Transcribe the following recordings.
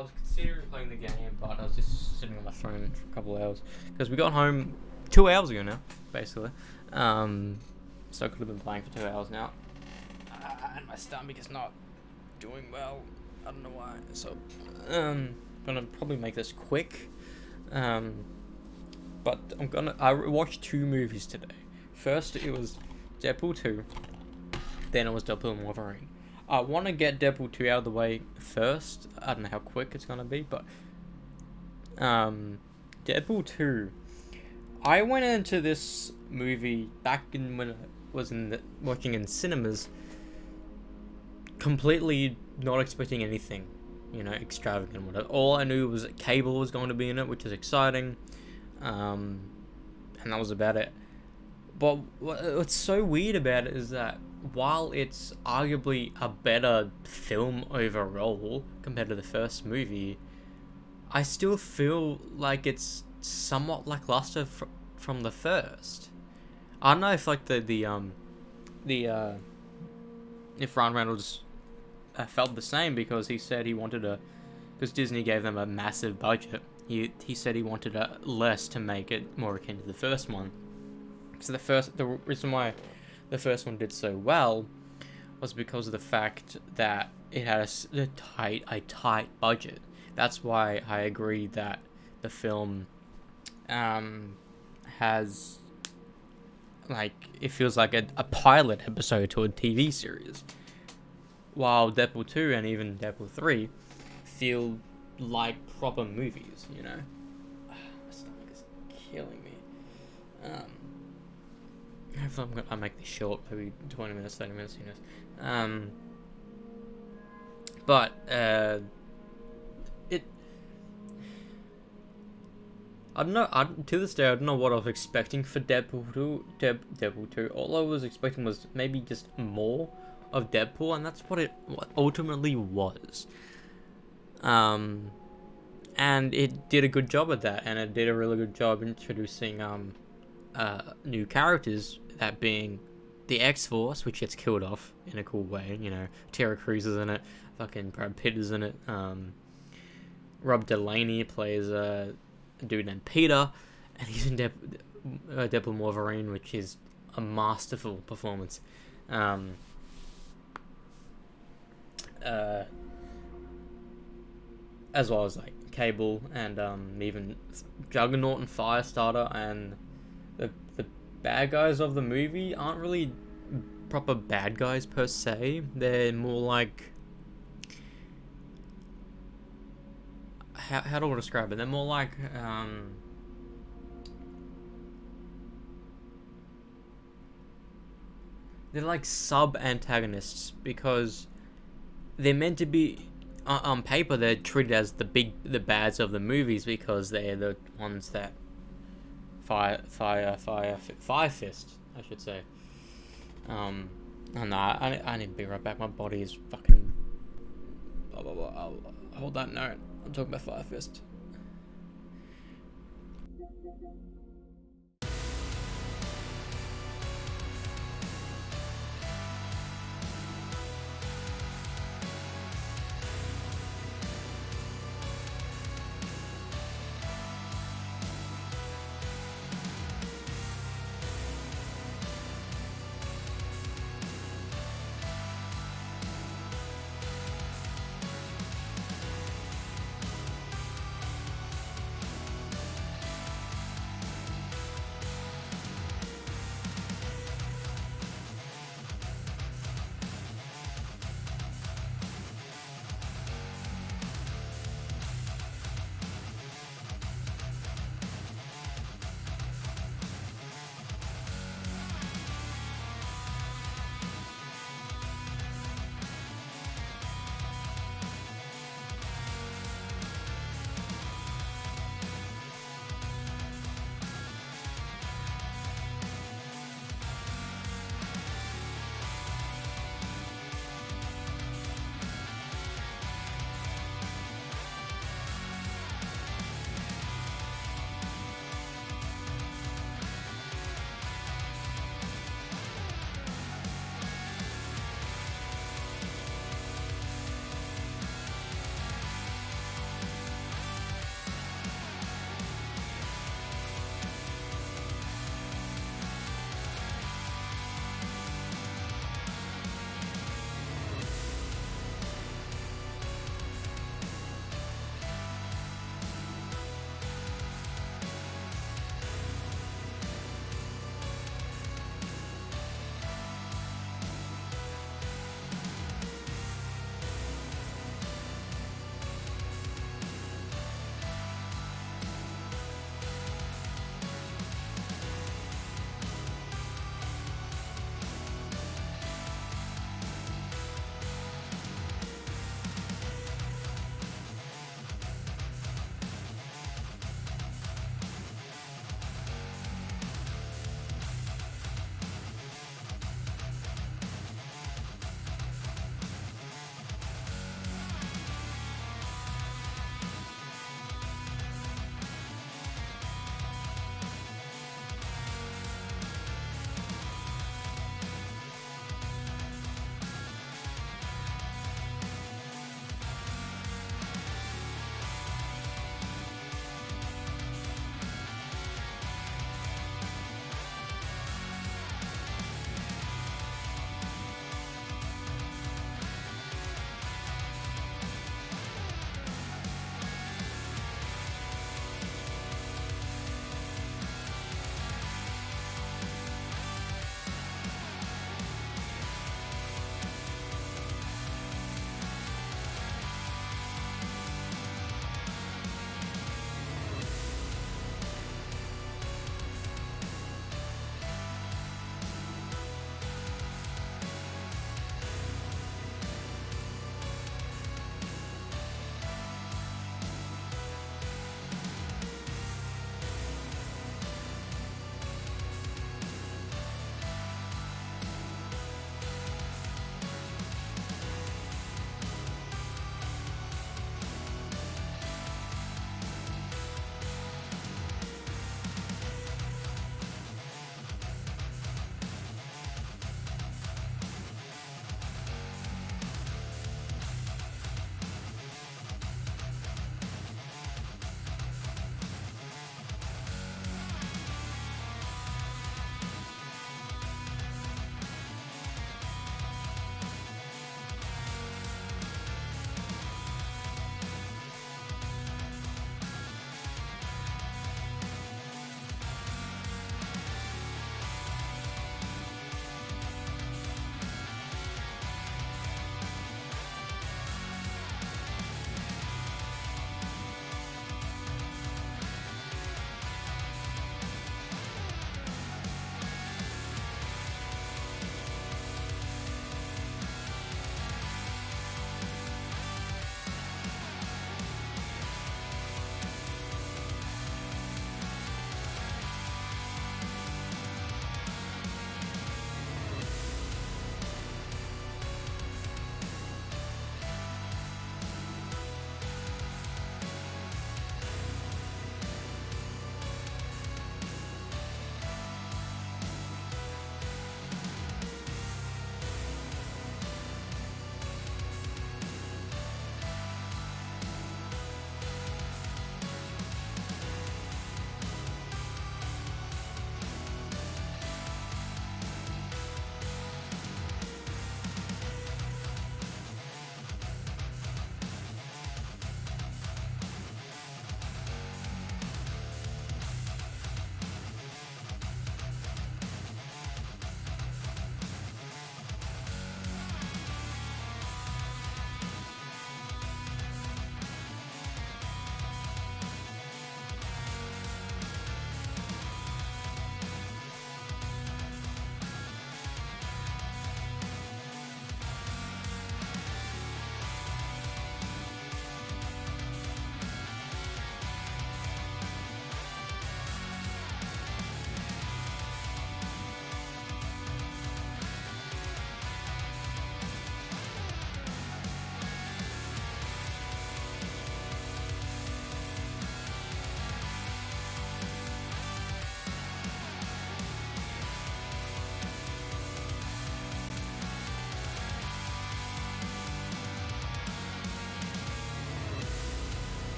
I was considering playing the game, but I was just sitting on my phone for a couple of hours because we got home 2 hours ago now, basically. So I could have been playing for 2 hours now. And my stomach is not doing well. I don't know why. So, gonna probably make this quick. But I watched 2 movies today. First, it was Deadpool 2. Then it was Deadpool Wolverine. I want to get Deadpool 2 out of the way first. I don't know how quick it's gonna be, but Deadpool 2. I went into this movie back in when I was watching in cinemas, completely not expecting anything, extravagant. Whatever. All I knew was that Cable was going to be in it, which is exciting, and that was about it. But what's so weird about it is that while it's arguably a better film overall compared to the first movie, I still feel like it's somewhat lackluster from the first. I don't know if like if Ryan Reynolds felt the same, because he said he wanted because Disney gave them a massive budget. He said he wanted less to make it more akin to the first one. So the reason why the first one did so well was because of the fact that it had a tight budget. That's why I agree that the film has, like, it feels like a pilot episode to a TV series, while Deadpool 2 and even Deadpool 3 feel like proper movies, My stomach is killing me. Hopefully I'll make this short, maybe 20 minutes, 30 minutes, who knows. But I don't know. To this day, I don't know what I was expecting for Deadpool 2. Deadpool 2. All I was expecting was maybe just more of Deadpool, and that's what ultimately was. And it did a good job at that, and it did a really good job introducing new characters, that being the X-Force, which gets killed off in a cool way. Terry Crews is in it. Fucking Brad Pitt is in it. Rob Delaney plays a dude named Peter, and he's in Deadpool Wolverine, which is a masterful performance. As well as like Cable and even Juggernaut and Firestarter, and the bad guys of the movie aren't really proper bad guys per se. They're more like, how do I describe it? They're more like they're like sub-antagonists, because they're meant to be, on paper, they're treated as the bads of the movies, because they're the ones that Fire Fist, I should say. Oh no, I need to be right back. My body is fucking. Blah, blah, blah. I'll hold that note. I'm talking about Fire Fist.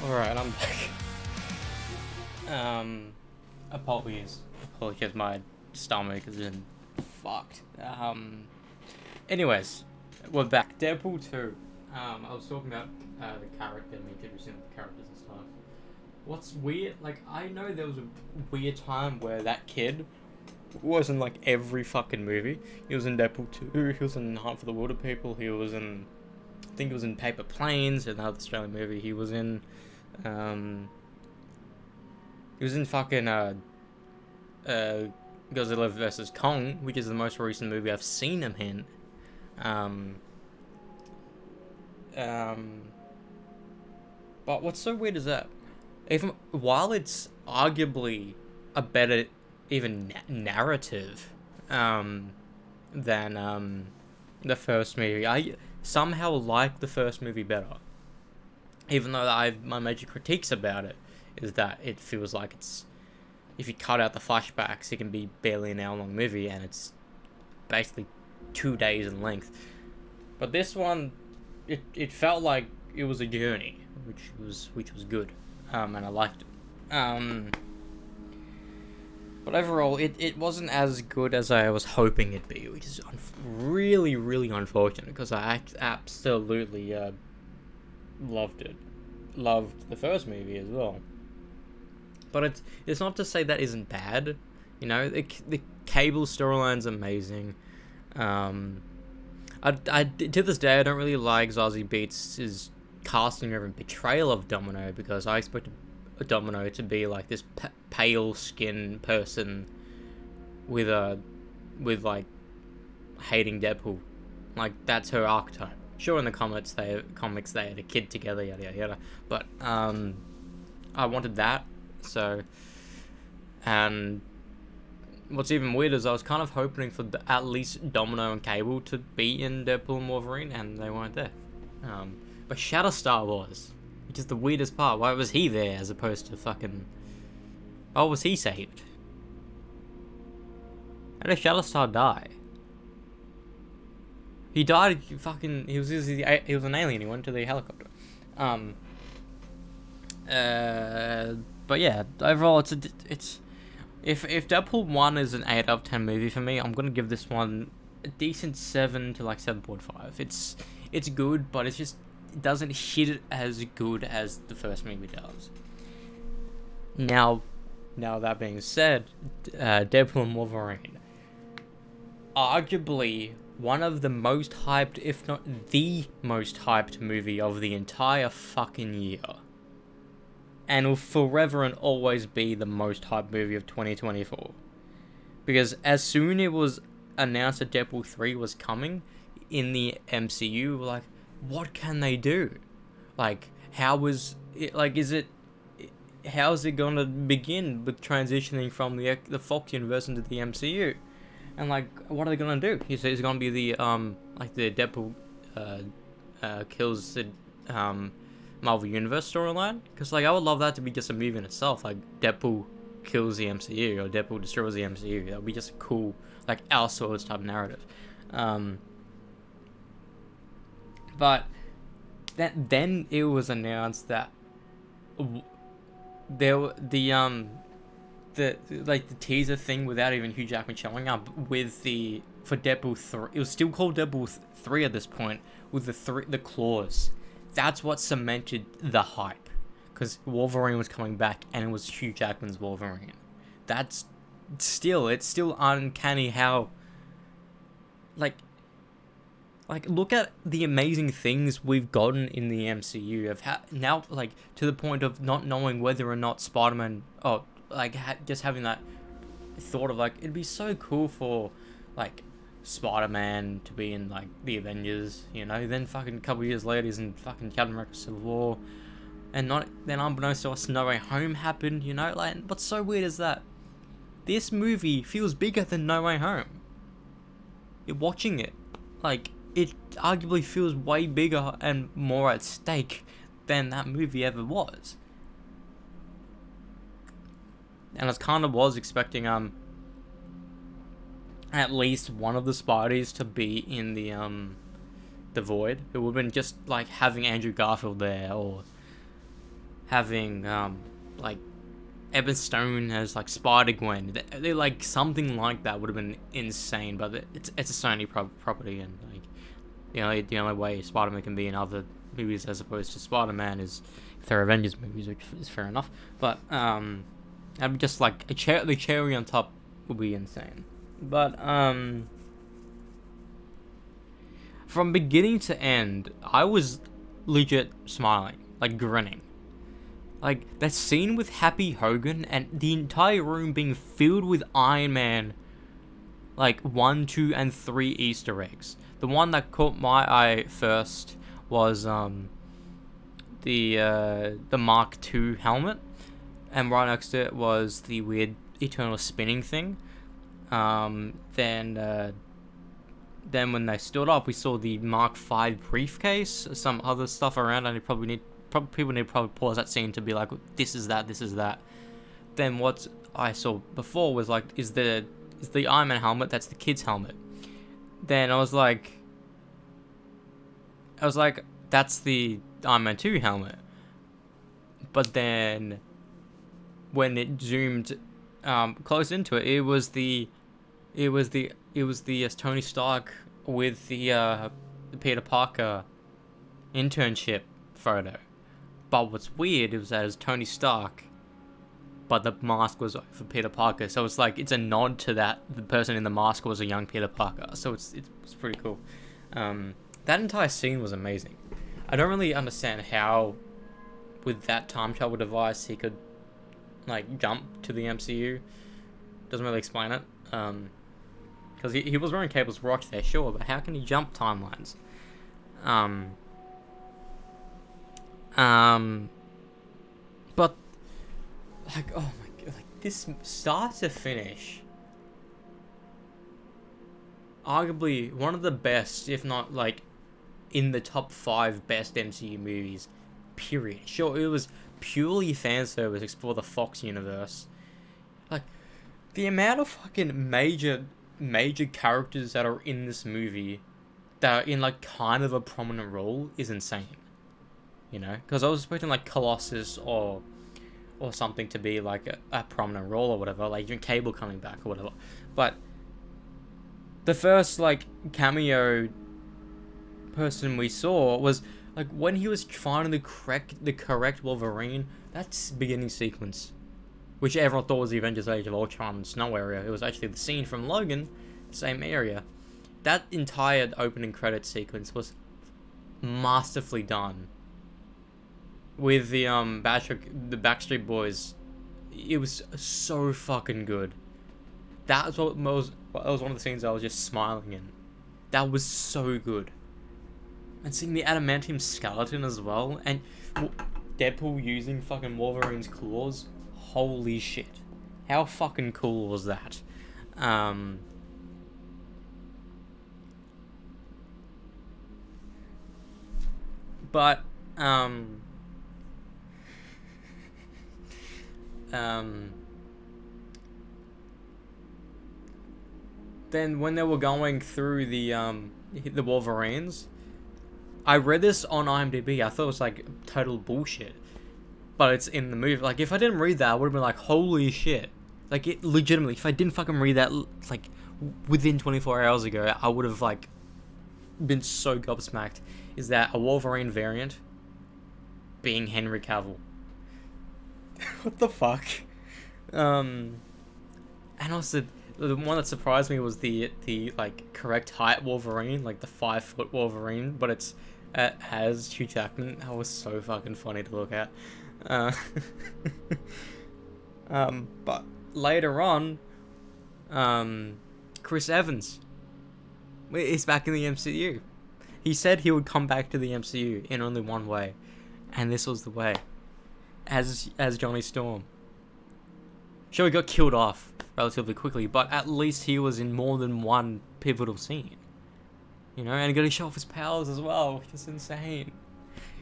Alright, I'm back. Apologies. Apologies, my stomach has been fucked. Anyways, we're back. Deadpool 2. I was talking about the character and introducing the characters and stuff. What's weird, like, I know there was a weird time where that kid was in, like, every fucking movie. He was in Deadpool 2, he was in Hunt for the Wilder People, he was in, I think he was in Paper Planes, another Australian movie, he was in fucking, Godzilla vs. Kong, which is the most recent movie I've seen him in. But what's so weird is that, even while it's arguably a better, even narrative, than the first movie, I somehow like the first movie better. Even though my major critiques about it is that it feels like it's, if you cut out the flashbacks, it can be barely an hour-long movie, and it's basically 2 days in length. But this one, it felt like it was a journey, which was good, and I liked it. But overall, it wasn't as good as I was hoping it'd be, which is really, really unfortunate, because I absolutely loved it. Loved the first movie as well. But it's not to say that isn't bad. You know, the Cable storyline's amazing. To this day, I don't really like Zazie Beetz' casting or portrayal of Domino, because I expected Domino to be like this pale skin person with like hating Deadpool. Like, that's her archetype. Sure, in the comics they had a kid together, yada yada yada. But I wanted that. So, and what's even weird is I was kind of hoping for at least Domino and Cable to be in Deadpool and Wolverine, and they weren't there. But Shatterstar was, which is the weirdest part. Why was he there as opposed to fucking... Why was he saved? How did Shatterstar die? He died fucking... He was an alien. He went to the helicopter. But yeah, overall, it's if Deadpool 1 is an 8 out of 10 movie for me, I'm gonna give this one a decent 7 to like 7.5. It's good, but it doesn't hit it as good as the first movie does. Now that being said, Deadpool and Wolverine, arguably one of the most hyped, if not the most hyped movie of the entire fucking year. And will forever and always be the most hyped movie of 2024. Because as soon it was announced that Deadpool 3 was coming in the MCU, we're like, what can they do? Like, how is it gonna begin with transitioning from the Fox universe into the MCU? And like, what are they gonna do? He said it's gonna be the the Deadpool kills the Marvel Universe storyline, because like I would love that to be just a movie in itself, like Deadpool kills the MCU or Deadpool destroys the MCU. That would be just a cool, like, Elseworlds type narrative. But then it was announced that the teaser thing without even Hugh Jackman showing up for Deadpool 3. It was still called Deadpool 3 at this point, with the claws. That's what cemented the hype, because Wolverine was coming back, and it was Hugh Jackman's Wolverine. It's still uncanny how, like look at the amazing things we've gotten in the MCU now, like, to the point of not knowing whether or not Spider-Man, just having that thought of, like, it'd be so cool for, like, Spider-Man to be in, like, the Avengers, you know. Then fucking a couple years later he's in fucking Captain America Civil War, and then unbeknownst to us, No Way Home happened, you know. Like, what's so weird is that this movie feels bigger than No Way Home. You're watching it, like, it arguably feels way bigger and more at stake than that movie ever was. And I kind of was expecting at least one of the Spideys to be in the Void. It would have been just like having Andrew Garfield there, or having like Emma Stone as like Spider-Gwen. They like something like that would have been insane, but it's a Sony property, and like the only way Spider-Man can be in other movies as opposed to Spider-Man is if they're Avengers movies, which is fair enough. But I'd be just like the cherry on top would be insane. But from beginning to end, I was legit smiling, like grinning. Like, that scene with Happy Hogan and the entire room being filled with Iron Man, like, 1, 2, and 3 Easter eggs. The one that caught my eye first was, the Mark II helmet. And right next to it was the weird eternal spinning thing. Then when they stood up, we saw the Mark V briefcase, some other stuff around, and people need to probably pause that scene to be like, this is that. Then what I saw before was like, is the Iron Man helmet, that's the kid's helmet. Then I was like, that's the Iron Man 2 helmet. But then when it zoomed close into it, it was the Tony Stark with the Peter Parker internship photo. But what's weird is that it's Tony Stark, but the mask was for Peter Parker. So it's like, it's a nod to that the person in the mask was a young Peter Parker. So it's pretty cool. That entire scene was amazing. I don't really understand how, with that time travel device, he could like jump to the MCU. Doesn't really explain it. Because he was wearing Cable's watch there, sure, but how can he jump timelines? But like, oh my god, like this start to finish, arguably one of the best, if not like in the top 5 best MCU movies, period. Sure, it was purely fan service for the Fox universe. Like, the amount of fucking major characters that are in this movie that are in like kind of a prominent role is insane. You know, because I was expecting like Colossus or something to be like a prominent role or whatever, like even Cable coming back or whatever. But the first like cameo person we saw was like when he was finding the correct Wolverine. That's beginning sequence, which everyone thought was the Avengers Age of Ultron snow area. It was actually the scene from Logan, same area. That entire opening credit sequence was masterfully done. With the Backstreet Boys, it was so fucking good. That was one of the scenes I was just smiling in. That was so good. And seeing the adamantium skeleton as well, and Deadpool using fucking Wolverine's claws. Holy shit! How fucking cool was that? But then when they were going through the Wolverines, I read this on IMDb. I thought it was like total bullshit, but it's in the movie. Like, if I didn't read that, I would have been like, holy shit! Like, it legitimately, if I didn't fucking read that like within 24 hours ago, I would have like been so gobsmacked. Is that a Wolverine variant being Henry Cavill? What the fuck? And also, the one that surprised me was the like correct height Wolverine, like the 5-foot Wolverine, but it has Hugh Jackman. That was so fucking funny to look at. But later on, Chris Evans is back in the MCU. He said he would come back to the MCU in only one way, and this was the way. As Johnny Storm. Sure, he got killed off relatively quickly, but at least he was in more than one pivotal scene. You know, and he got to show off his powers as well, which is insane.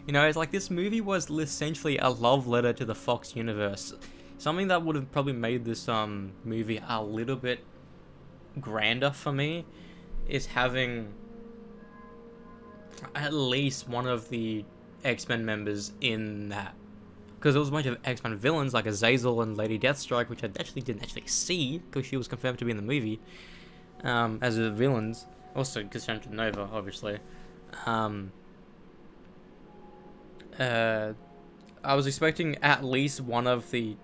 You know, it's like this movie was essentially a love letter to the Fox universe. Something that would have probably made this movie a little bit grander for me is having at least one of the X-Men members in that because there was a bunch of X-Men villains like Azazel and Lady Deathstrike, which I actually didn't actually see because she was confirmed to be in the movie as the villains. Also, Cassandra Nova, obviously. I was expecting at least one of the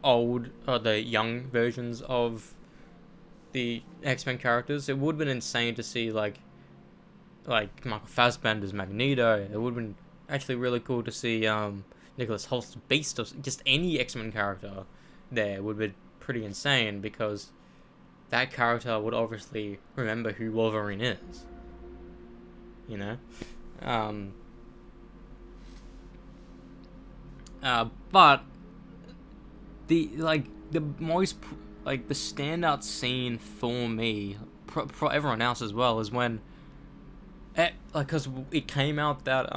old or the young versions of the X-Men characters. It would have been insane to see like Michael Fassbender's Magneto. It would have been actually really cool to see Nicholas Holt's Beast, or just any X-Men character there would be pretty insane, because that character would obviously remember who Wolverine is. You know? But the most the standout scene for me, for everyone else as well, is when because it came out that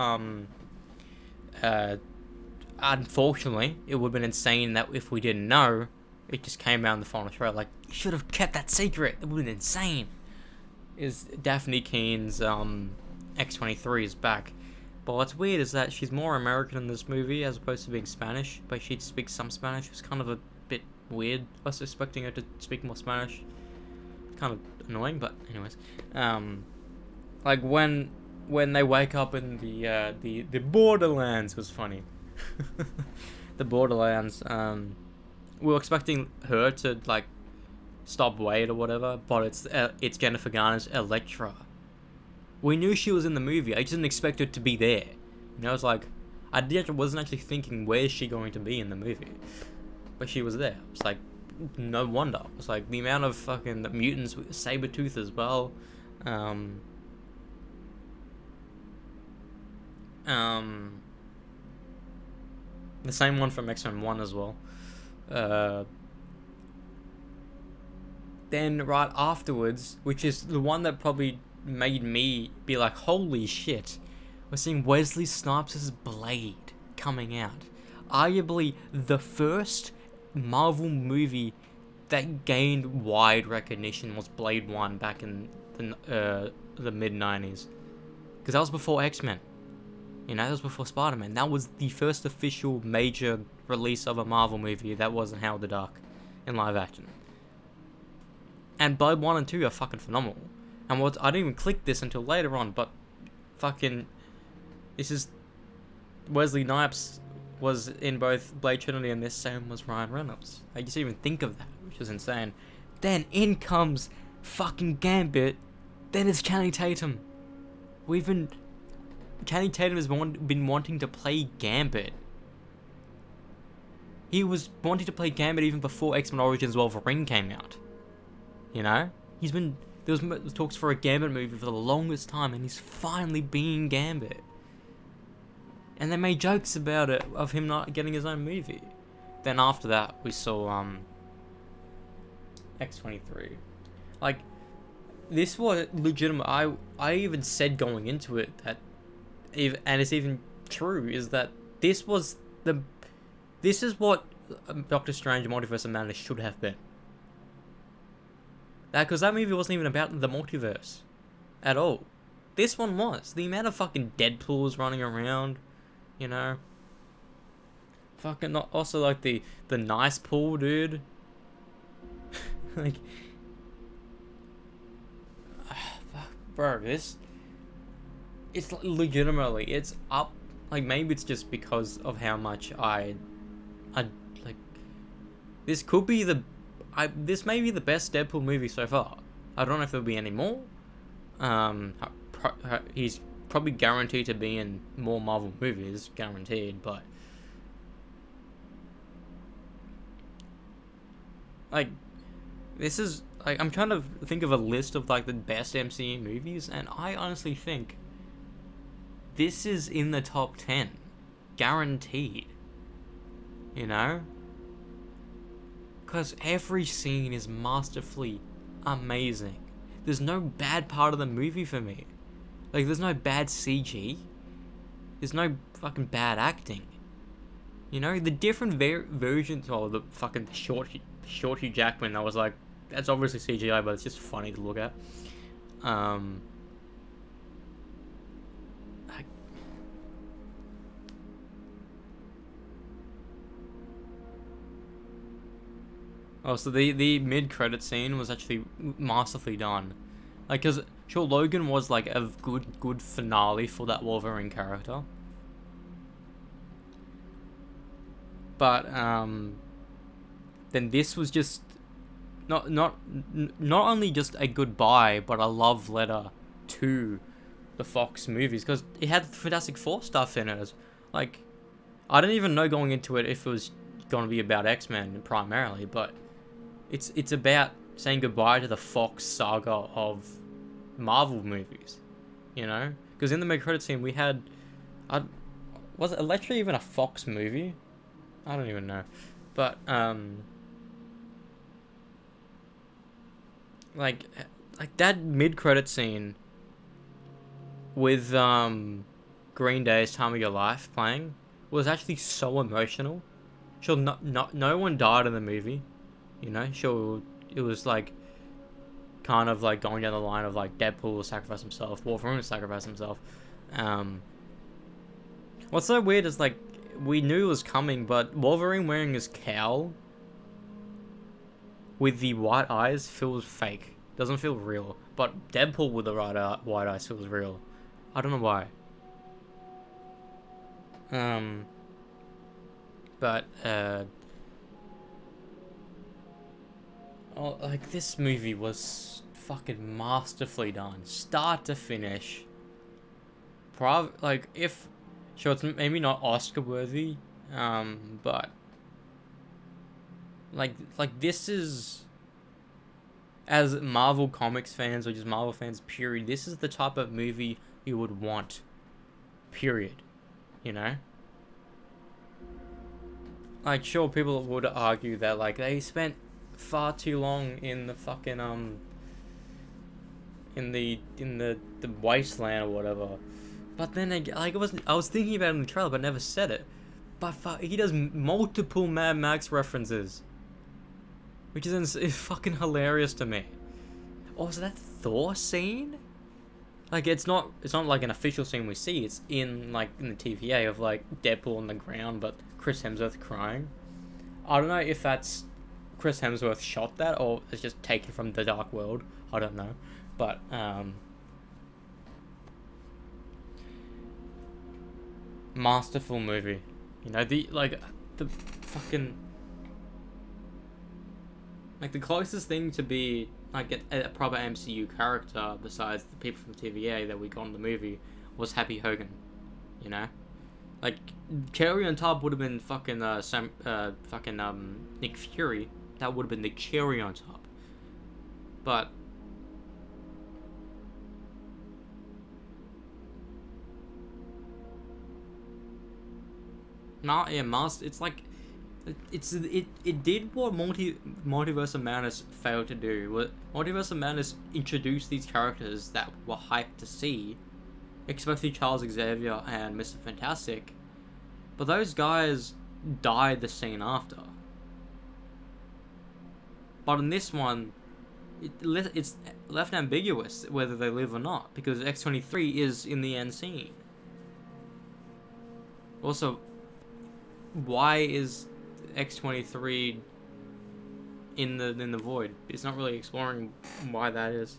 unfortunately it would have been insane that if we didn't know, it just came out in the final trailer. Like, you should have kept that secret. It would have been insane. Is Daphne Keene's X-23 is back. But what's weird is that she's more American in this movie as opposed to being Spanish, but she speaks some Spanish. It's kind of a bit weird. I was expecting her to speak more Spanish. Kind of annoying, but anyways. Like when they wake up in the Borderlands was funny. The Borderlands. We were expecting her to like stop Wade or whatever, but it's Jennifer Garner's Elektra. We knew she was in the movie. I just didn't expect her to be there. I was like, wasn't actually thinking, where's she going to be in the movie? But she was there. It's like, no wonder. It's like the amount of fucking mutants with Sabretooth as well. The same one from X-Men 1 as well. Then right afterwards, which is the one that probably made me be like, holy shit, we're seeing Wesley Snipes' Blade coming out. Arguably the first Marvel movie that gained wide recognition was Blade 1 back in the mid-90s. Because that was before X-Men. You know, that was before Spider-Man. That was the first official major release of a Marvel movie that wasn't Howard the Duck in live action. And Blade 1 and 2 are fucking phenomenal. And I didn't even click this until later on, but fucking, this is, Wesley Snipes was in both Blade Trinity and this, same was Ryan Reynolds. I just didn't even think of that, which was insane. Then in comes fucking Gambit, then it's Channing Tatum. Channing Tatum has been wanting to play Gambit. He was wanting to play Gambit even before X-Men Origins Wolverine came out. You know? There was talks for a Gambit movie for the longest time, and he's finally being Gambit. And they made jokes about it, of him not getting his own movie. Then after that, we saw X-23. Like, this was legitimate. I even said going into it that, and it's even true, is that this is what Doctor Strange Multiverse of Madness should have been. Because that movie wasn't even about the multiverse at all. This one was. The amount of fucking Deadpools running around, you know. Fucking also like the nice pool, dude. Like, bro, it's legitimately, it's up. Like, maybe it's just because of how much I like. This could be this may be the best Deadpool movie so far. I don't know if there'll be any more. He's probably guaranteed to be in more Marvel movies, guaranteed, but like, this is like, I'm trying to think of a list of like the best MCU movies, and I honestly think this is in the top 10, guaranteed. You know? Because every scene is masterfully amazing. There's no bad part of the movie for me. Like, there's no bad CG. There's no fucking bad acting. You know, the different versions of the fucking short Hugh Jackman, I was like, that's obviously CGI, but it's just funny to look at. Oh, so the mid credit scene was actually masterfully done. Like, cause sure Logan was like a good finale for that Wolverine character, but then this was just not only just a goodbye, but a love letter to the Fox movies because it had Fantastic Four stuff in it. Like, I didn't even know going into it if it was going to be about X-Men primarily, but it's about saying goodbye to the Fox saga of Marvel movies, you know? Because in the mid-credit scene we had, was it Elektra even a Fox movie? I don't even know, but like like that mid-credit scene with Green Day's "Time of Your Life" playing was actually so emotional. Sure, no one died in the movie, you know. Sure, it was like kind of like going down the line of like Deadpool will sacrifice himself, Wolverine will sacrifice himself. Um, what's so weird is like we knew it was coming, but Wolverine wearing his cowl with the white eyes feels fake. Doesn't feel real. But Deadpool with the white eyes feels real. I don't know why. Um, but oh, like this movie was fucking masterfully done, start to finish. Like if sure it's maybe not Oscar worthy, but like this is as Marvel Comics fans or just Marvel fans period, this is the type of movie you would want. Period. You know? Like sure people would argue that like they spent far too long in the fucking in the wasteland or whatever. But then like I was thinking about it in the trailer but never said it. But he does multiple Mad Max references, which is fucking hilarious to me. Oh, is that Thor scene? Like it's not like an official scene we see. It's in like in the TVA of like Deadpool on the ground, but Chris Hemsworth crying. I don't know if that's Chris Hemsworth shot that or it's just taken from the Dark World. I don't know, but masterful movie. You know the fucking like the closest thing to be like a proper MCU character besides the people from TVA that we got in the movie was Happy Hogan. You know, like cherry on top would have been fucking Nick Fury. That would have been the cherry on top. But not yeah, Master. It's like it did what Multiverse of Madness failed to do. What Multiverse of Madness introduced these characters that were hyped to see, especially Charles Xavier and Mr. Fantastic, but those guys died the scene after. But in this one, it's left ambiguous whether they live or not because X-23 is in the end scene. Also, why is X-23 in the void? It's not really exploring why that is.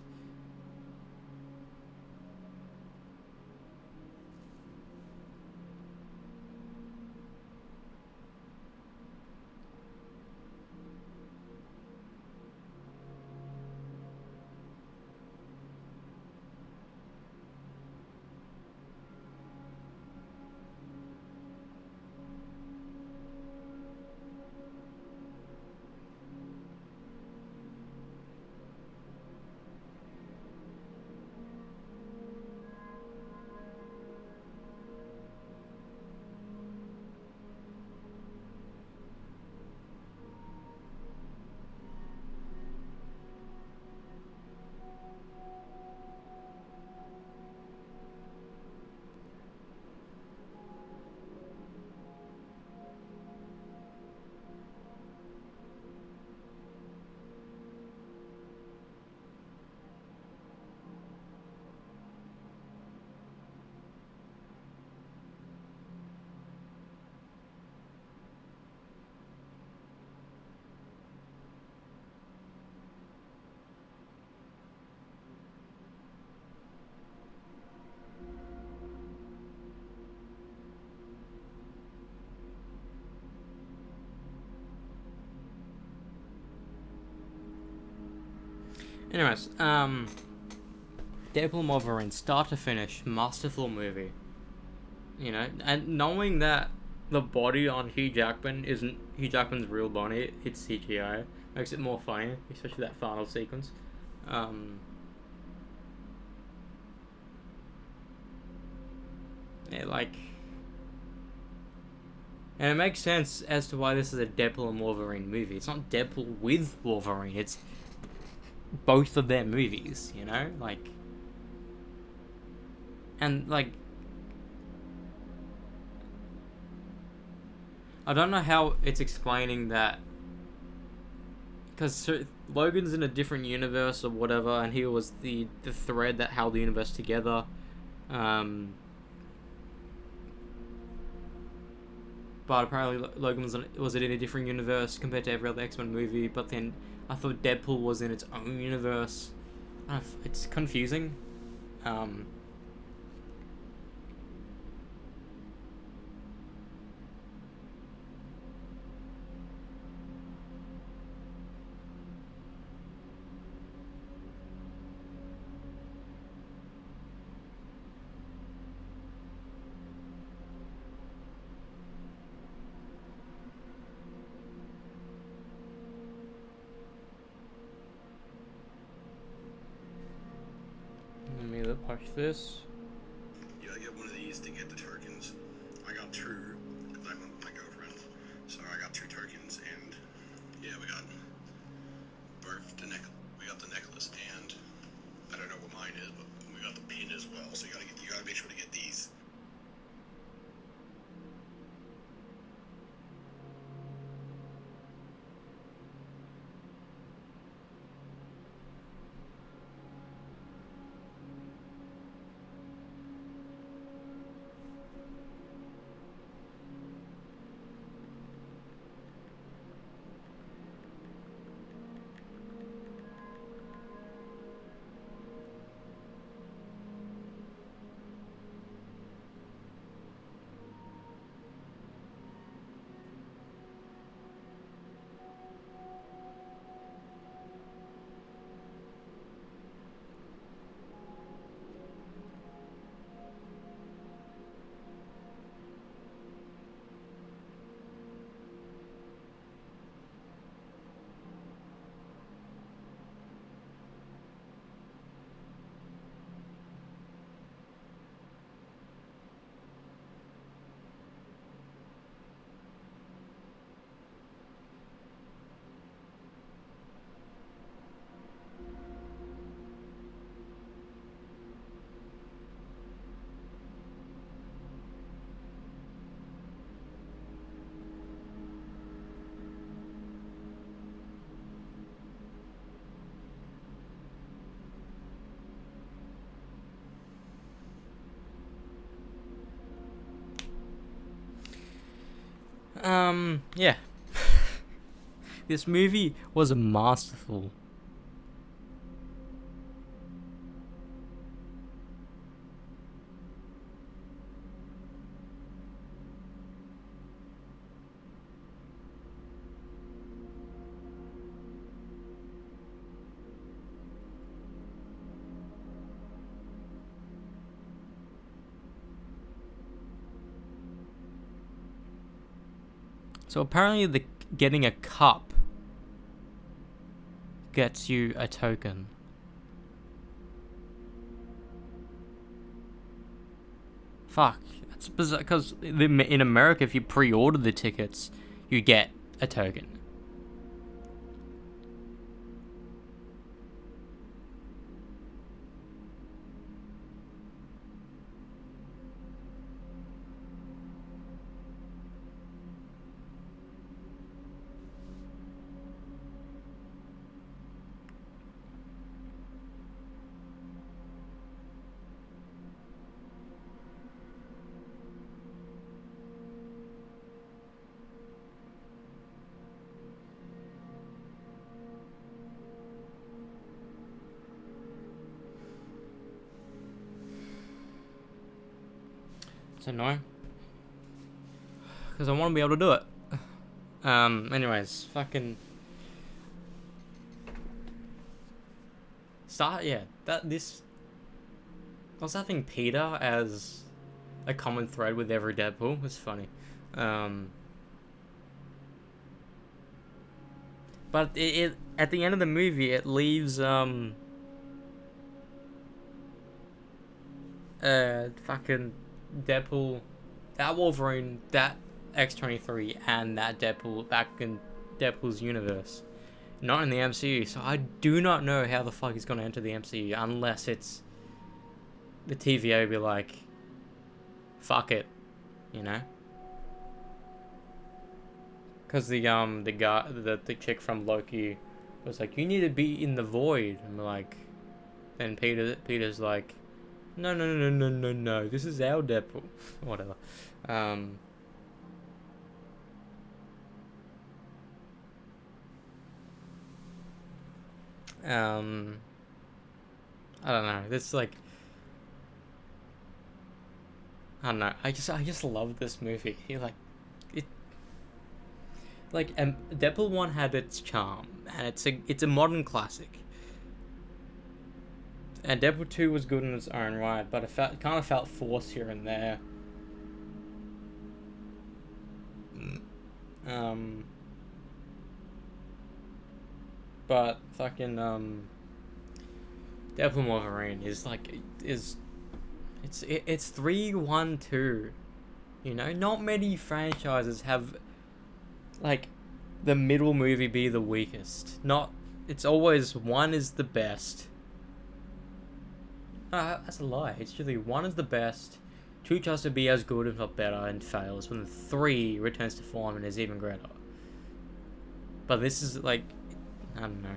Anyways, Deadpool Wolverine, start to finish, masterful movie. You know, and knowing that the body on Hugh Jackman isn't Hugh Jackman's real body, it's CGI, makes it more funny, especially that final sequence. Yeah, like, and it makes sense as to why this is a Deadpool and Wolverine movie. It's not Deadpool with Wolverine, it's both of their movies, you know? Like, and, like, I don't know how it's explaining that, because Logan's in a different universe or whatever, and he was the thread that held the universe together. But apparently Logan was in a different universe compared to every other X-Men movie. But then I thought Deadpool was in its own universe. It's confusing. Let me push this. You gotta get one of these to get the tokens. I got two, because I'm my girlfriend. So I got two tokens, and yeah, we got both the we got the necklace, and I don't know what mine is, but we got the pin as well. So you gotta make sure to get these. Yeah. This movie was masterful. So apparently getting a cup gets you a token. Fuck, that's bizarre, because in America, if you pre-order the tickets, you get a token. It's annoying, because I want to be able to do it. Anyways, fucking I was having Peter as a common thread with every Deadpool. It's funny. But it at the end of the movie it leaves fucking Deadpool, that Wolverine, that X-23, and that Deadpool back in Deadpool's universe, not in the MCU. So I do not know how the fuck he's gonna enter the MCU unless it's the TVA be like, fuck it, you know? Because the guy, the chick from Loki was like, you need to be in the void, and we're like, then Peter's like, no, this is our Deadpool. Whatever. I don't know. This like, I don't know. I just love this movie. Deadpool 1 had its charm, and it's a modern classic. And Deadpool 2 was good in its own right, but it kind of felt forced here and there. But fucking Deadpool Wolverine is like it's 3-1-2. You know, not many franchises have like the middle movie be the weakest. Not It's always one is the best. That's a lie. It's usually one is the best, two tries to be as good if not better and fails, when three returns to form and is even greater. But this is like, I don't know.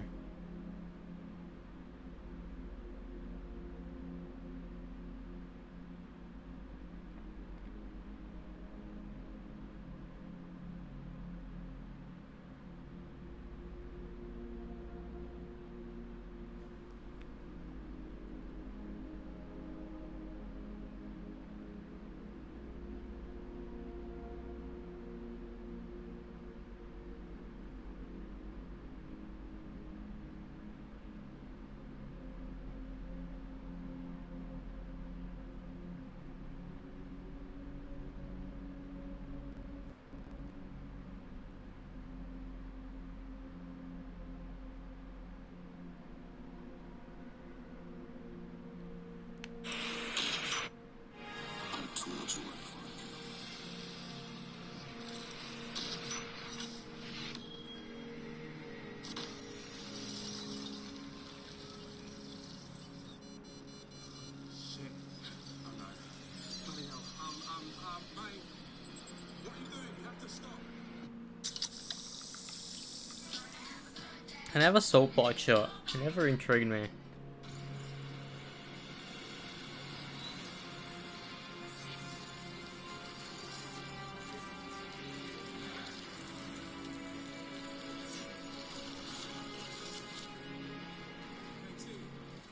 I never saw Bloodshot. It never intrigued me.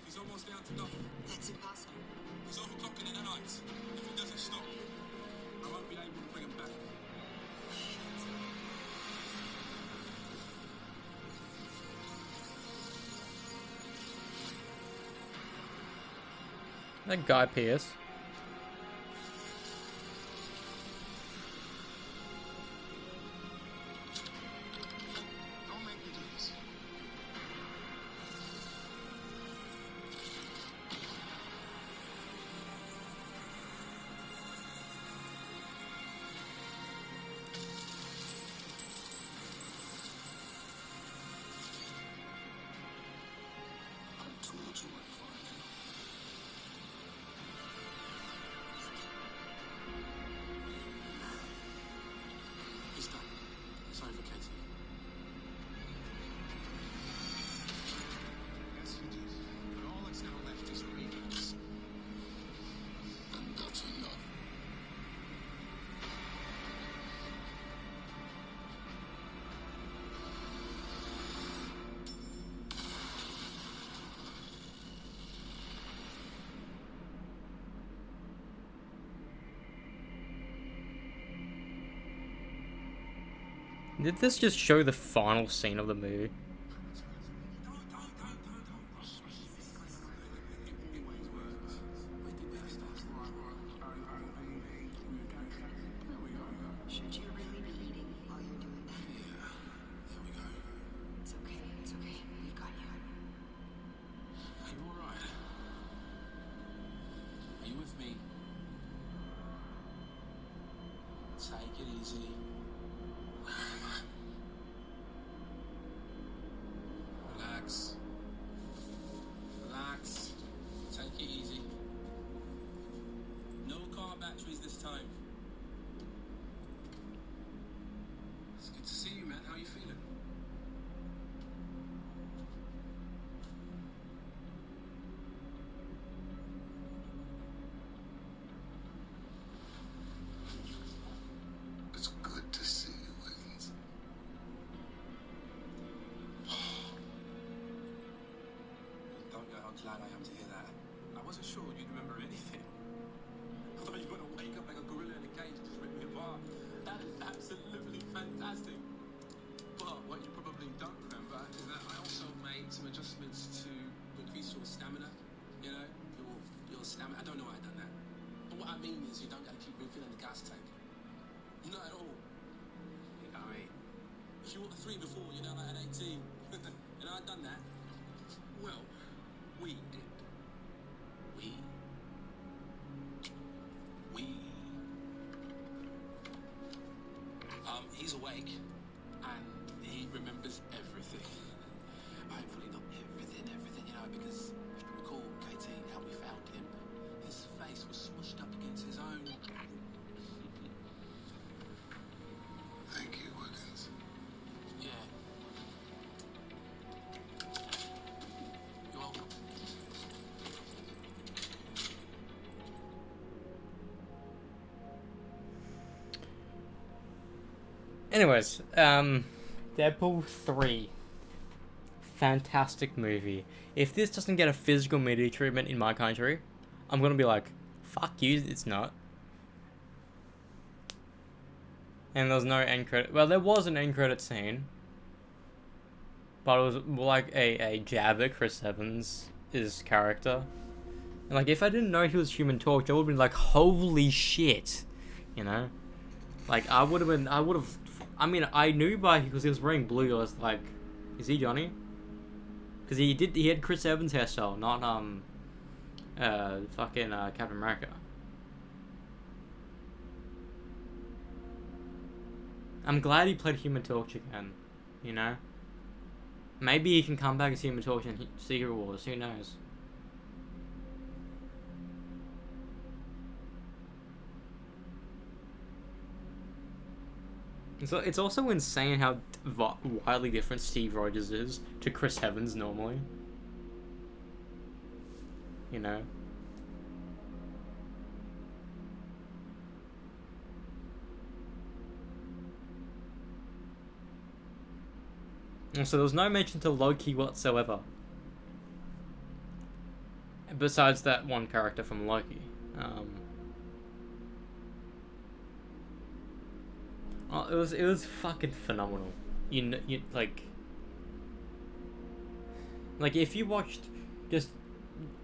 He's almost down to nothing. That's impossible. He's overclocking in the night. If he doesn't stop, I won't be able to bring him back. That Guy Pearce. Don't make me do this. I'm too much away for it. He's done. Sorry for Katie. Yes, he did. But all that's now left is remix. And that's enough. Did this just show the final scene of the movie? with me. Take it easy. Where am I? Relax. Relax. Take it easy. No car batteries this time. It's good to see you, man. How are you feeling? It's good to see you, Wiggins. Don't know how glad I am to hear that. I wasn't sure you'd remember anything. I thought you were going to wake up like a gorilla in a cage and just rip me apart. That is absolutely fantastic. But what you probably don't remember is that I also made some adjustments to increase your stamina. You know, your stamina. I don't know why I done that. But what I mean is you don't got to keep refilling the gas tank. Not at all. You know what I mean? If you want a 3 before, you're now like an 18. And I've done that. Well, we did. We. He's awake, and he remembers everything. Hopefully not everything, you know, because if you recall, KT, how we found him, his face was smushed up against his own. Thank you, Wiggins. Yeah. You're welcome. Anyways, Deadpool 3. Fantastic movie. If this doesn't get a physical media treatment in my country, I'm gonna be like, fuck you, it's not. And there's no end credit. Well, there was an end credit scene, but it was more like a jab at Chris Evans' character. And like, if I didn't know he was Human Torch, I would have been like, holy shit, you know? Like, I knew because he was wearing blue. I was like, is he Johnny? Because he had Chris Evans' hairstyle, not Captain America. I'm glad he played Human Torch again, you know? Maybe he can come back as Human Torch in Secret Wars, who knows? So it's also insane how wildly different Steve Rogers is to Chris Evans normally. You know? And so there was no mention to Loki whatsoever. Besides that one character from Loki. Oh, it was fucking phenomenal. You like if you watched just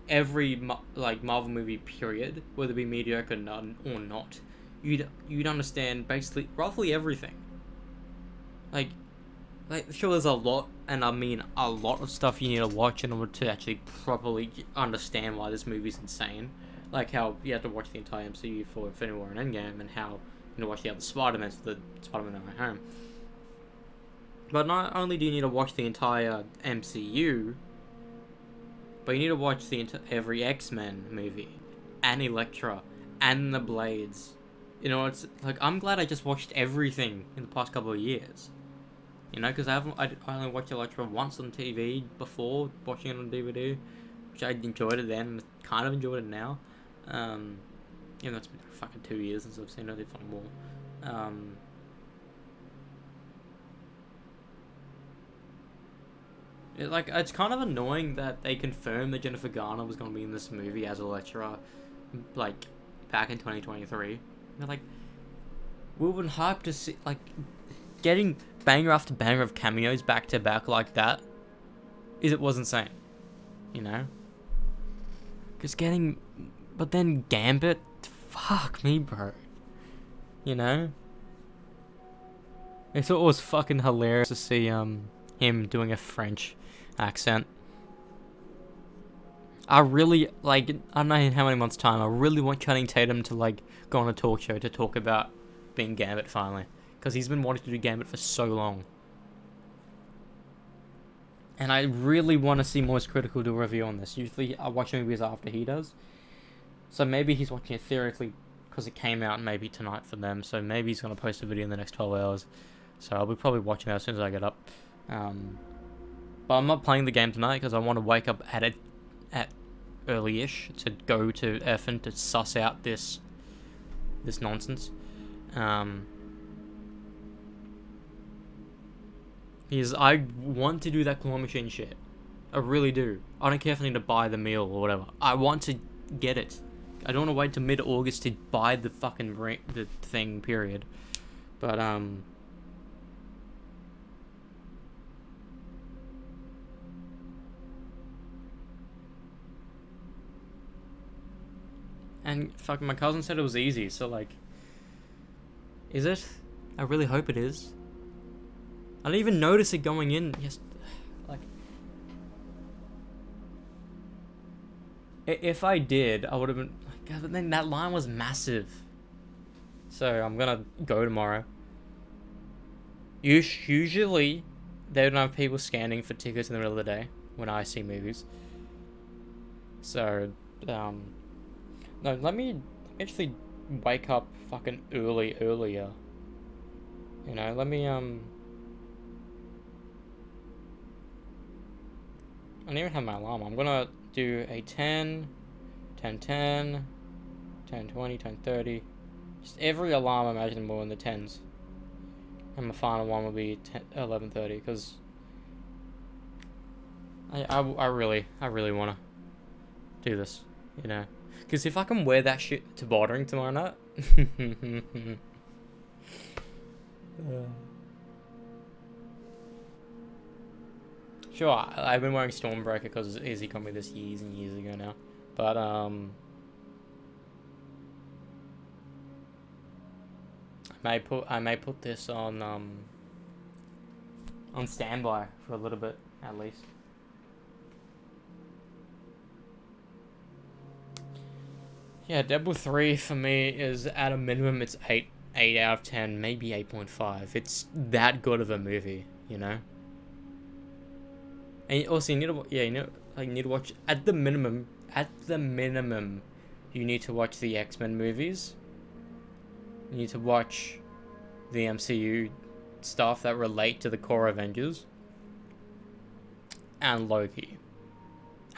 every Marvel movie period, whether it be mediocre or not, you'd understand basically roughly everything. Like sure, there's a lot, and I mean a lot of stuff you need to watch in order to actually properly understand why this movie's insane. Like how you have to watch the entire MCU for Infinity War and Endgame, and how you know, watch the other Spider-Man for the Spider-Man No Way Home. But not only do you need to watch the entire MCU, but you need to watch every X-Men movie, and Elektra, and the Blades. You know, it's like, I'm glad I just watched everything in the past couple of years. You know, because I only watched Elektra once on TV before watching it on DVD, which I enjoyed it then, and kind of enjoyed it now. You know, it's been fucking 2 years since I've seen it, if not more. It's kind of annoying that they confirmed that Jennifer Garner was going to be in this movie as Elektra, like, back in 2023. They're like, we've been hyped to see, like, getting banger after banger of cameos back to back like that, it was insane. You know? But then Gambit, fuck me, bro. You know? I thought it was fucking hilarious to see him doing a French accent. I really, like, I don't know in how many months' time, I really want Channing Tatum to, like, go on a talk show to talk about being Gambit finally. Because he's been wanting to do Gambit for so long. And I really want to see Moist Critical do a review on this. Usually I watch movies after he does. So maybe he's watching it theoretically because it came out maybe tonight for them. So maybe he's going to post a video in the next 12 hours. So I'll be probably watching it as soon as I get up. But I'm not playing the game tonight because I want to wake up at early-ish to go to Effin to suss out this nonsense. Because I want to do that claw machine shit. I really do. I don't care if I need to buy the meal or whatever. I want to get it. I don't want to wait till mid-August to buy the fucking the thing, period. But, and fucking my cousin said it was easy, so like... Is it? I really hope it is. I didn't even notice it going in. Yes, like... If I did, I would have been... God, but then that line was massive. So, I'm gonna go tomorrow. Usually, they don't have people scanning for tickets in the middle of the day when I see movies. So, no, let me actually wake up fucking earlier. You know, let me, I don't even have my alarm. I'm gonna do a 10, 10, 10, 10, 20, 10, 30. Just every alarm imaginable in the 10s. And my final one will be 11:30 because I really want to do this, you know. Because if I can wear that shit to bordering tomorrow night, sure, I've been wearing Stormbreaker because Izzy got me this years and years ago now. But I may put this on standby for a little bit at least. Yeah, Deadpool 3 for me is at a minimum it's 8 out of 10, maybe 8.5. It's that good of a movie, you know. And also you need to you need to watch at the minimum you need to watch the X-Men movies. You need to watch the MCU stuff that relate to the core Avengers and Loki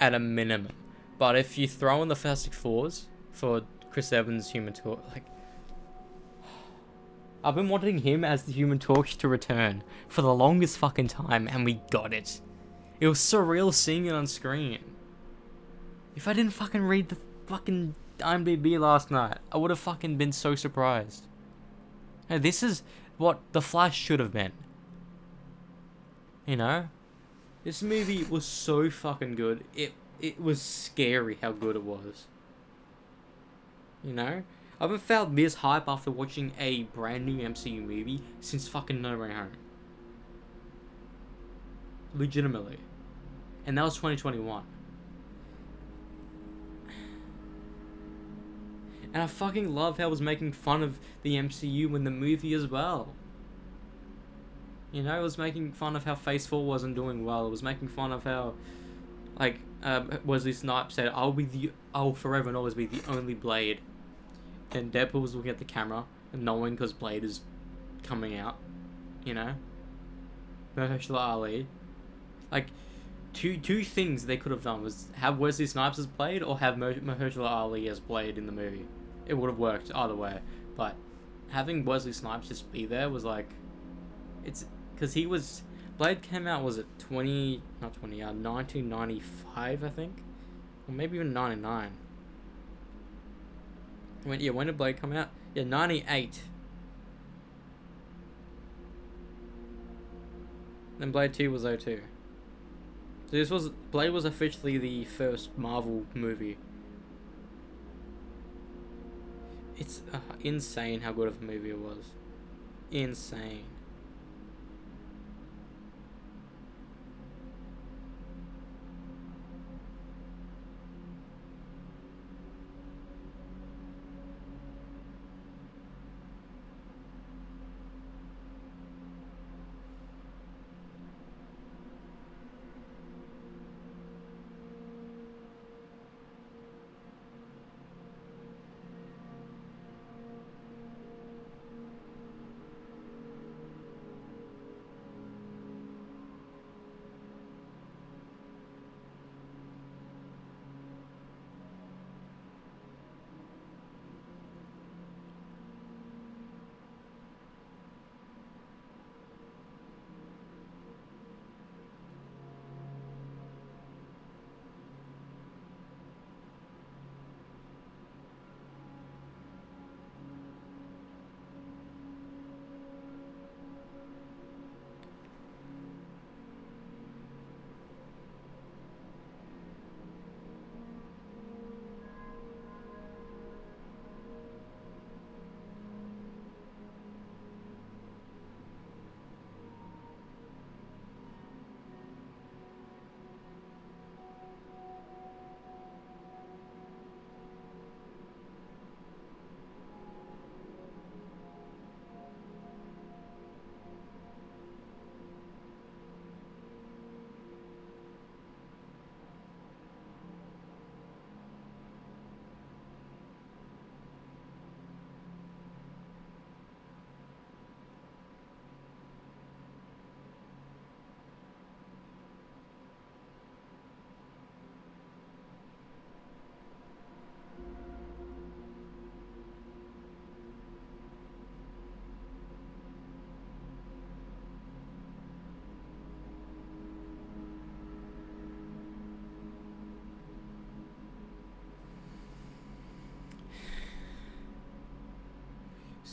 at a minimum. But if you throw in the Fantastic Fours for Chris Evans' Human Torch, like, I've been wanting him as the Human Torch to return for the longest fucking time, and we got it. It was surreal seeing it on screen. If I didn't fucking read the fucking IMDb last night, I would have fucking been so surprised. Hey, this is what The Flash should have been. You know? This movie was so fucking good. It was scary how good it was. You know? I haven't felt this hype after watching a brand new MCU movie since fucking No Way Home. Legitimately. And that was 2021. And I fucking love how it was making fun of the MCU in the movie as well. You know, it was making fun of how Phase 4 wasn't doing well. It was making fun of how, like, Wesley Snipes said, I'll forever and always be the only Blade. And Deadpool was looking at the camera and knowing because Blade is coming out. You know? Mahershala Ali. Like, two things they could have done was have Wesley Snipes as Blade or have Mahershala Ali as Blade in the movie. It would have worked either way. But having Wesley Snipes just be there was like... It's... Because he was... Blade came out, was it 1995, I think? Or maybe even 99. When did Blade come out? Yeah, 98. Then Blade 2 was 02. So Blade was officially the first Marvel movie. It's insane how good of a movie it was. Insane.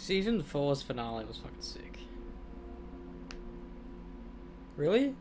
Season 4's finale was fucking sick. Really?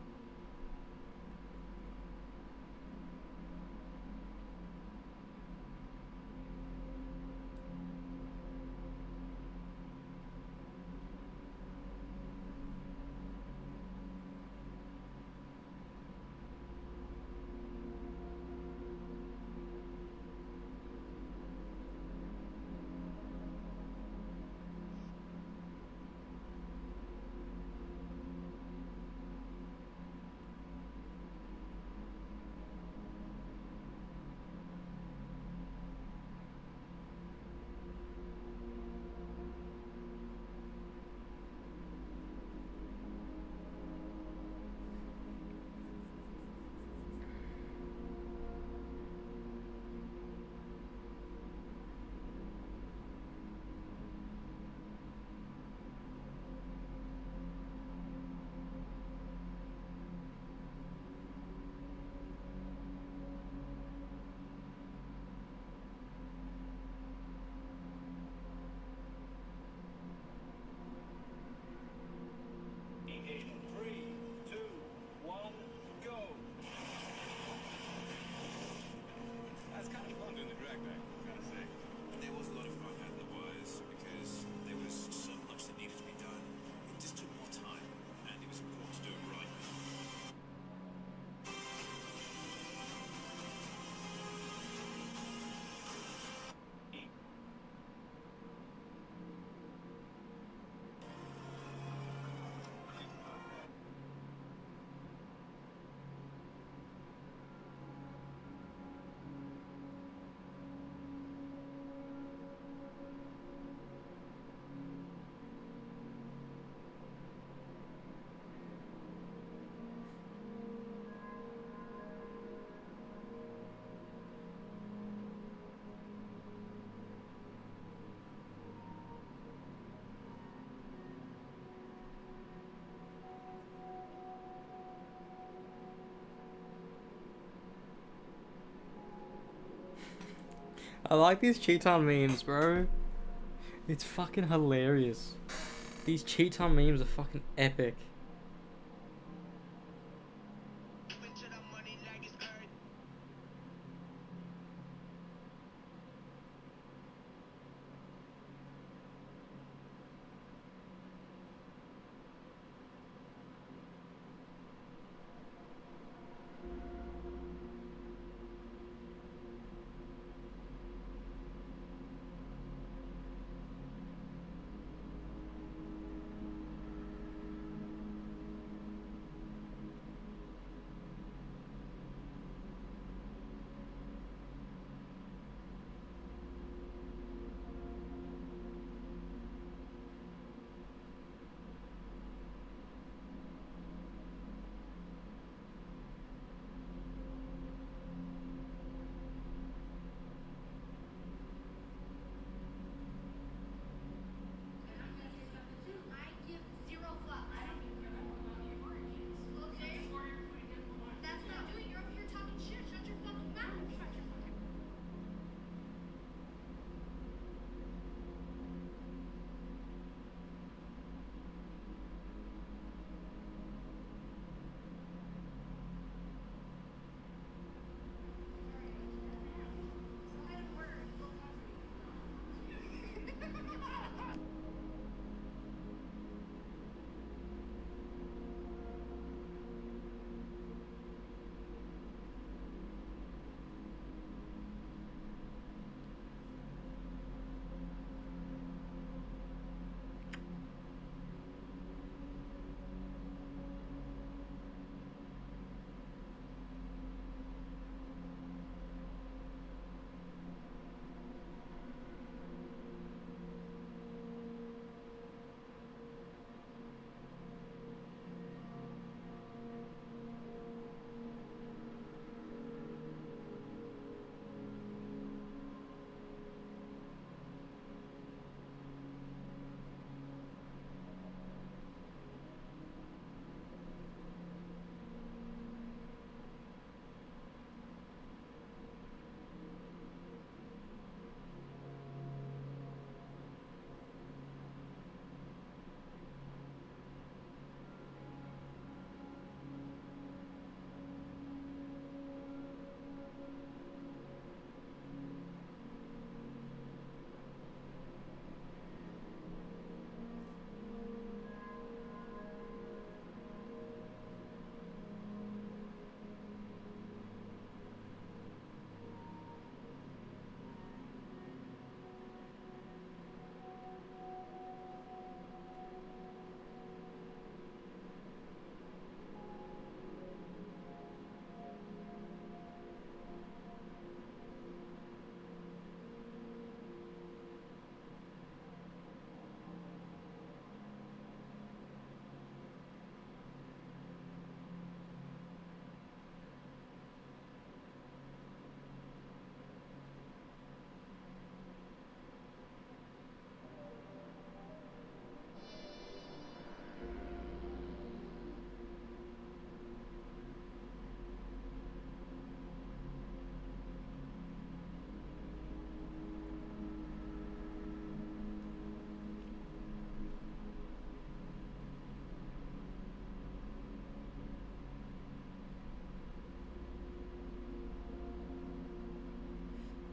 Engagement 3, 2, 1, go. That's kind of fun doing the drag back, gotta say. There was a lot of fun at the wires because there was so much that needed to be done. It just took more time, and it was important to do it right. I like these Cheeton memes, bro. It's fucking hilarious. These Cheeton memes are fucking epic.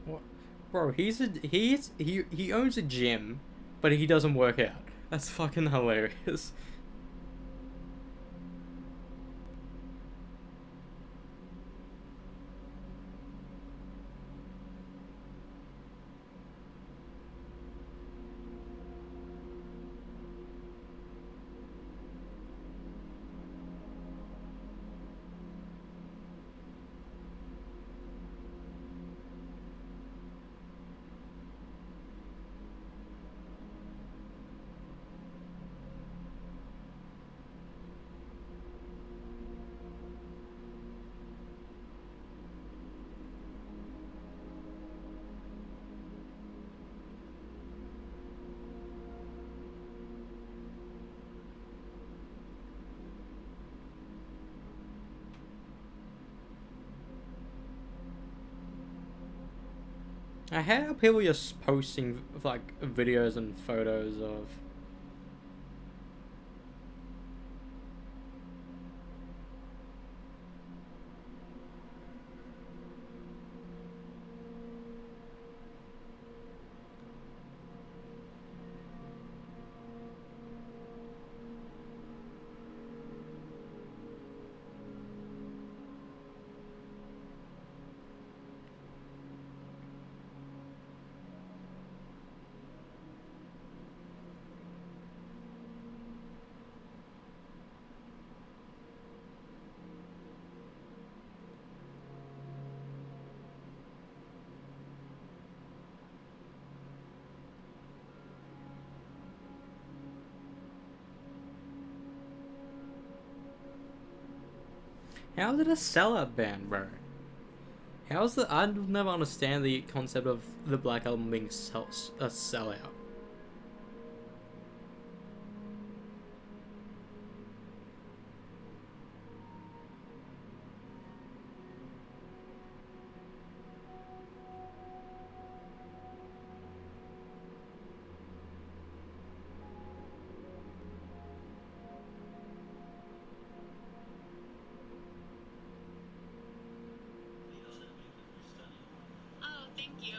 What? Bro, he owns a gym, but he doesn't work out. That's fucking hilarious. I hate how people just posting like videos and photos of. How is it a sellout band, bro? How's the? I never understand the concept of the Black Album being a sellout. Oh, thank you.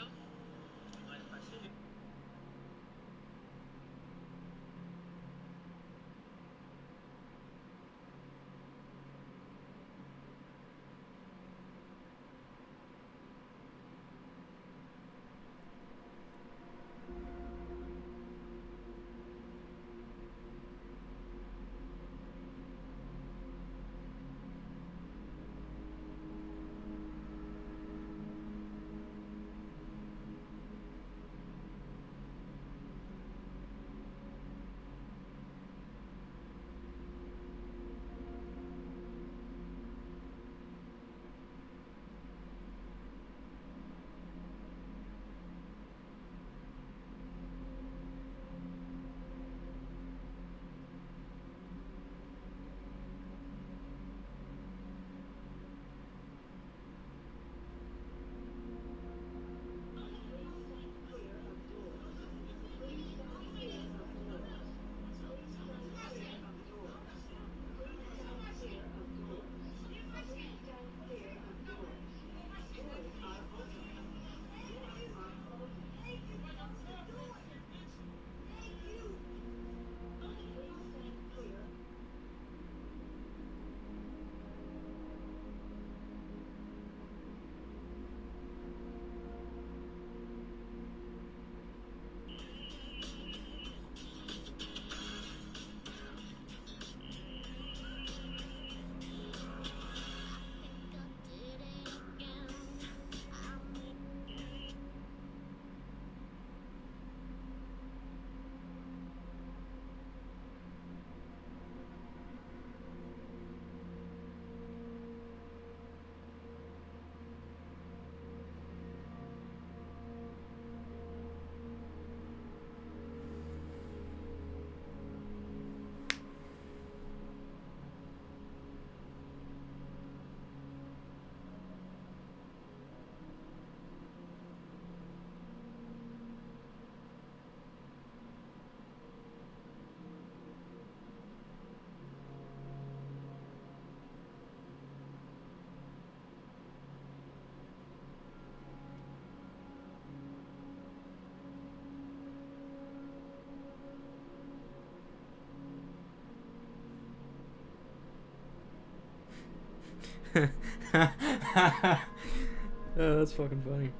Oh, that's fucking funny.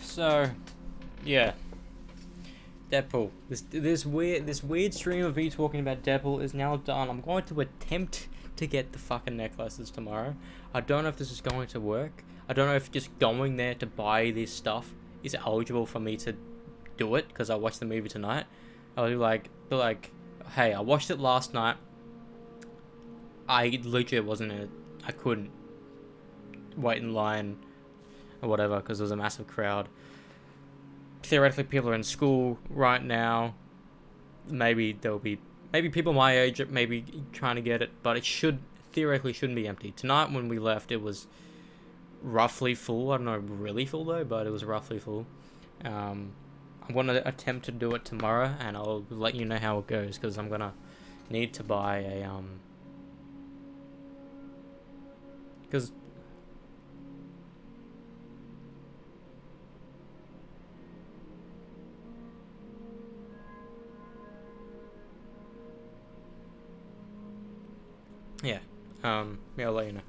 So, yeah. Deadpool. This weird stream of me talking about Deadpool is now done. I'm going to attempt to get the fucking necklaces tomorrow. I don't know if this is going to work. I don't know if just going there to buy this stuff is eligible for me to do it because I watched the movie tonight. I'll be like, hey, I watched it last night. I legit wasn't in it. I couldn't wait in line or whatever because there was a massive crowd. Theoretically, people are in school right now. Maybe people my age maybe trying to get it, but it theoretically shouldn't be empty. Tonight when we left, it was roughly full. I don't know, really full though, but it was roughly full. I'm gonna attempt to do it tomorrow, and I'll let you know how it goes because I'm gonna need to buy a because. Yeah, yeah, I'll let you know.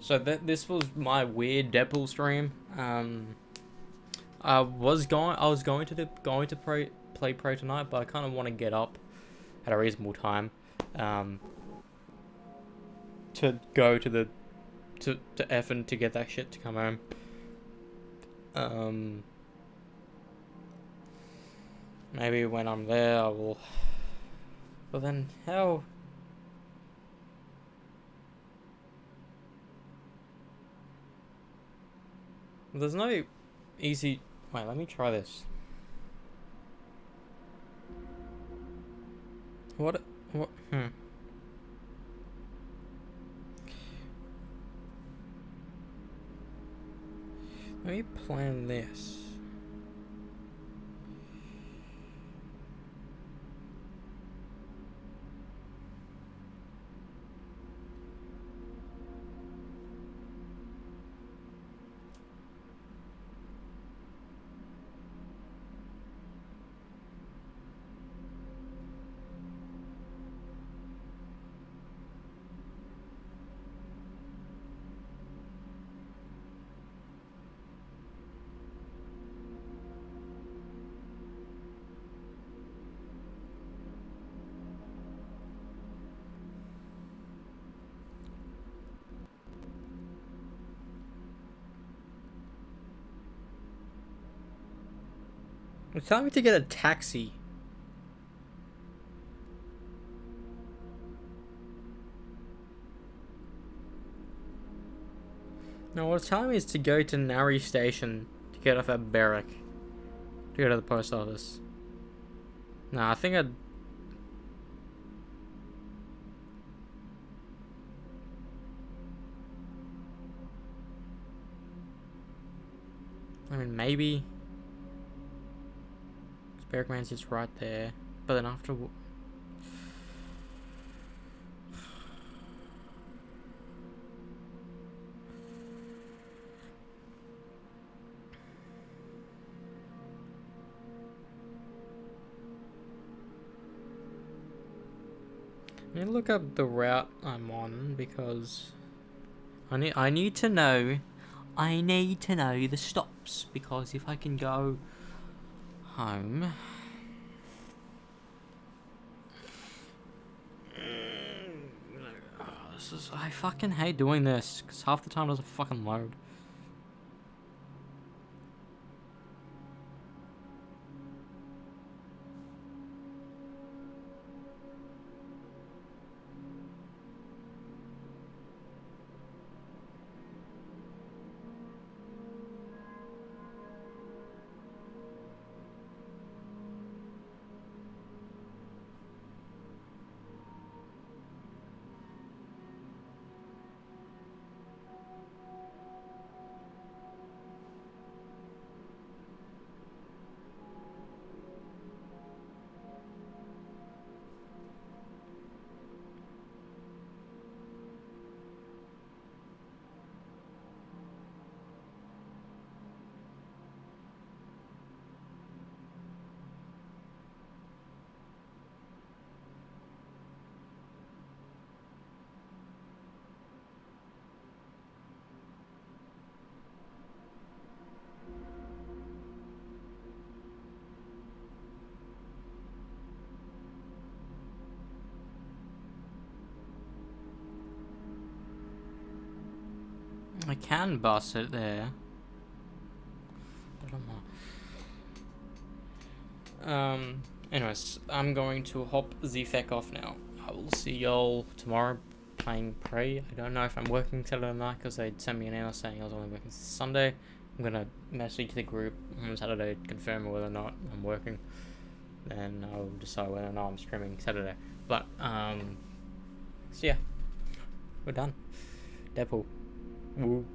So this was my weird Deadpool stream. I was going to play Pro tonight, but I kind of want to get up at a reasonable time, to go to the to Effin to get that shit to come home. Maybe when I'm there, I will. But then how? There's no easy... Wait, let me try this. What? Let me plan this. It's telling me to get a taxi. No, what it's telling me is to go to Nari Station to get off at Berwick to go to the post office. Nah, I think I mean, maybe Berwick Man's just right there, but then after. Let me look up the route I'm on because I need to know the stops, because if I can go home. I fucking hate doing this because half the time it doesn't fucking load. I can bus it there. But I'm not. Anyways, I'm going to hop the feck off now. I will see y'all tomorrow playing Prey. I don't know if I'm working Saturday night because they sent me an email saying I was only working Sunday. I'm gonna message the group on Saturday to confirm whether or not I'm working. Then I'll decide whether or not I'm streaming Saturday. But so yeah, we're done. Deadpool. Woo.